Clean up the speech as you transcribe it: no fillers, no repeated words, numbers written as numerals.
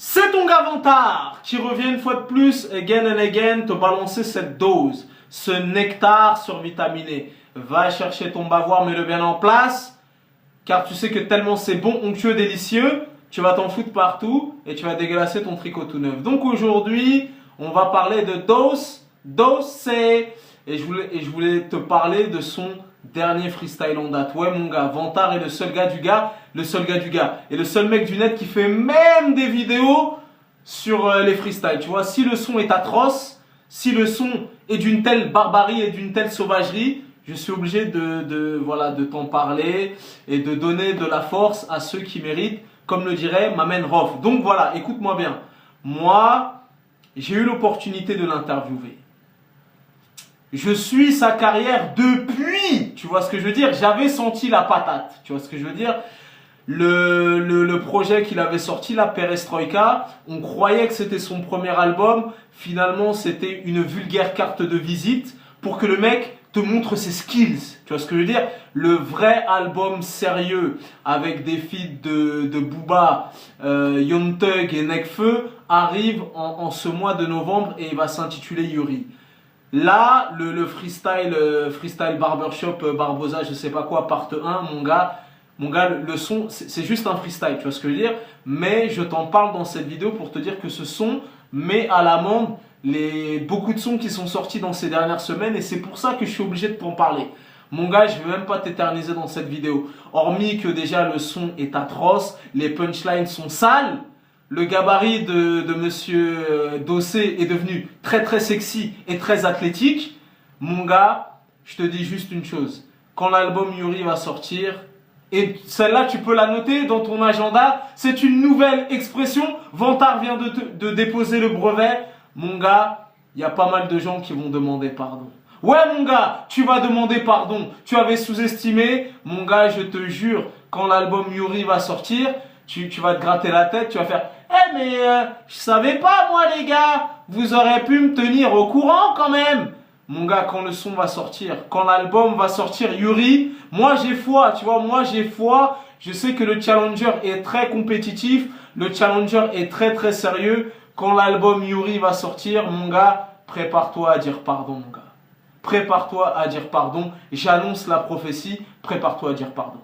C'est ton gars Vantard qui revient une fois de plus, again and again, te balancer cette dose, ce nectar survitaminé. Va chercher ton bavoir, mets-le bien en place, car tu sais que tellement c'est bon, onctueux, délicieux, tu vas t'en foutre partout et tu vas dégueulasser ton tricot tout neuf. Donc aujourd'hui, on va parler de Dose, et je voulais te parler de son dernier freestyle en date. Ouais mon gars, Vantard est le seul gars du gars, et le seul mec du net qui fait même des vidéos sur les freestyles. Tu vois, si le son est atroce, si le son est d'une telle barbarie et d'une telle sauvagerie, je suis obligé de t'en parler et de donner de la force à ceux qui méritent, comme le dirait Mamen Rof. Donc voilà, écoute-moi bien. Moi, j'ai eu l'opportunité de l'interviewer. Je suis sa carrière depuis, tu vois ce que je veux dire, j'avais senti la patate, tu vois ce que je veux dire. Le projet qu'il avait sorti, la Perestroïka, on croyait que c'était son premier album, finalement c'était une vulgaire carte de visite pour que le mec te montre ses skills, tu vois ce que je veux dire. Le vrai album sérieux avec des feats de Booba, Young Thug et Nekfeu arrive en ce mois de novembre et il va s'intituler Yuri. Là, le freestyle barbershop, Barbosa, je sais pas quoi, part 1, mon gars, le son, c'est juste un freestyle, tu vois ce que je veux dire. Mais je t'en parle dans cette vidéo pour te dire que ce son met à l'amende beaucoup de sons qui sont sortis dans ces dernières semaines et c'est pour ça que je suis obligé de t'en parler. Mon gars, je vais même pas t'éterniser dans cette vidéo. Hormis que déjà le son est atroce, les punchlines sont sales. Le gabarit de monsieur Dossé est devenu très très sexy et très athlétique. Mon gars, je te dis juste une chose. Quand l'album Yuri va sortir, et celle-là tu peux la noter dans ton agenda, c'est une nouvelle expression. Vantard vient de déposer le brevet. Mon gars, il y a pas mal de gens qui vont demander pardon. Ouais mon gars, tu vas demander pardon. Tu avais sous-estimé. Mon gars, je te jure, quand l'album Yuri va sortir, tu vas te gratter la tête, tu vas faire « mais je savais pas moi les gars, vous aurez pu me tenir au courant quand même !» Mon gars, quand le son va sortir, quand l'album va sortir, Yuri, moi j'ai foi, tu vois, moi j'ai foi. Je sais que le challenger est très compétitif, le challenger est très très sérieux. Quand l'album Yuri va sortir, mon gars, prépare-toi à dire pardon, mon gars. Prépare-toi à dire pardon. J'annonce la prophétie, prépare-toi à dire pardon.